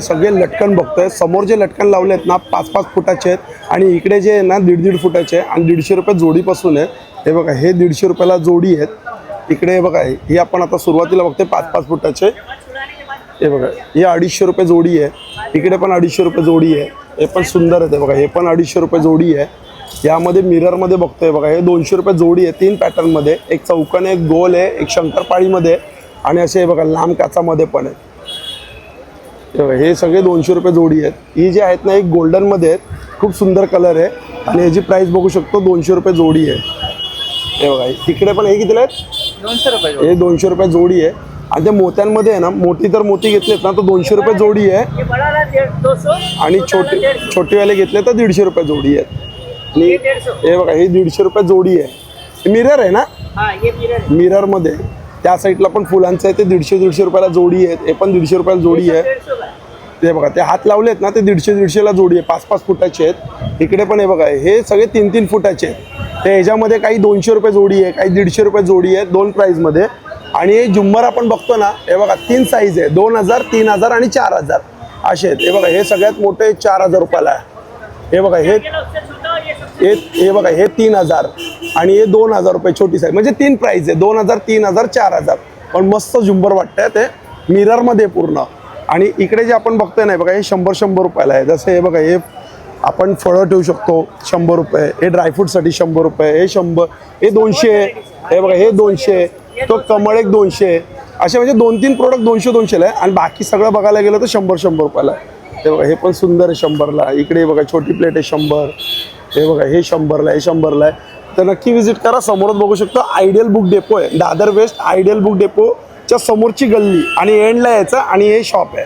सगळे लटकन बघतोय। समोर जे लटकन लावले आहेत ना 5-5 फुटाचे आहेत आणि इकडे जे आहे ना 1.5 फुटाचे आहे आणि 150 रुपये जोडीपासून आहे। हे बघा हे 150 रुपयाला जोडी आहेत। इकडे बघा ही आपण आता सुरुवातीला बघतोय 5-5 फुटाचे। हे बघा हे 250 रुपये जोडी आहे। इकडे पण 250 रुपये जोडी आहे। हे पण सुंदर आहे बघा, हे पण 250 रुपये जोडी आहे। यामध्ये मिररमध्ये बघतोय बघा हे 200 रुपये जोडी आहे। 3 पॅटर्नमध्ये, एक चौकोन आहे, एक गोल आहे, एक शंकरपाळीमध्ये आणि असे बघा लांब काचामध्ये पण आहे। हे सगळे 200 रुपये जोडी आहेत। ही जी आहेत ना एक गोल्डनमध्ये आहेत, खूप सुंदर कलर आहे आणि याची प्राइस बघू शकतो 200 रुपये जोडी आहे। हे बघा तिकडे पण हे कितीला आहेत? 200 रुपये। हे 200 रुपये जोडी आहे आणि त्या मोत्यांमध्ये आहे ना मोठी तर मोती घेतलेत ना तर 200 रुपये जोडी आहे आणि छोटेवाले घेतले तर 150 रुपये जोडी आहे। आणि हे बघा हे 150 रुपये जोडी आहे। मिरर आहे ना, मिररमध्ये त्या साईडला पण फुलांचं आहे, ते 150 रुपयाला जोडी आहेत। हे पण 150 रुपयाला जोडी आहे। ते बघा ते हात लावलेत ना ते 150ला जोडी आहे। 5-5 फुटाचे आहेत। इकडे पण हे बघा हे सगळे 3-3 फुटाचे आहेत। ते ह्याच्यामध्ये काही 200 रुपये जोडी आहे, काही 150 रुपये जोडी आहे, 2 प्राईजमध्ये। आणि हे झुंबर आपण बघतो ना हे बघा 3 साईज आहे, 2000, 3000 आणि 4000 असे आहेत। हे बघा हे सगळ्यात मोठे 4000 रुपयाला आहे। हे बघा हे बघा हे 3000 आणि हे 2000 रुपये छोटी साईज, म्हणजे 3 प्राइस आहे, 2000, 3000, 4000। पण मस्त झुंबर वाटतंय ते मिररमध्ये पूर्ण। आणि इकडे जे आपण बघतोय ना बघा हे 100 रुपयाला आहे। जसं हे बघा हे आपण फळं ठेवू शकतो 100 रुपये, हे ड्रायफ्रूटसाठी 100 रुपये, हे 100, हे 200, हे बघा हे 200, तो कमळ एक 200, असे म्हणजे 2-3 प्रोडक्ट 200-200ला आहे आणि बाकी सगळं बघायला गेलं तर 100 रुपयाला आहे। हे बघा हे पण सुंदर आहे 100ला। इकडे बघा छोटी प्लेट आहे 100, हे बघा हे 100ला, हे 100ला आहे। तर नक्की विजिट करा। समोरच बघू शकतो आयडियल बुक डेपो आहे, दादर वेस्ट आयडियल बुक डेपोच्या समोरची गल्ली आणि एंडला यायचं आणि हे शॉप आहे।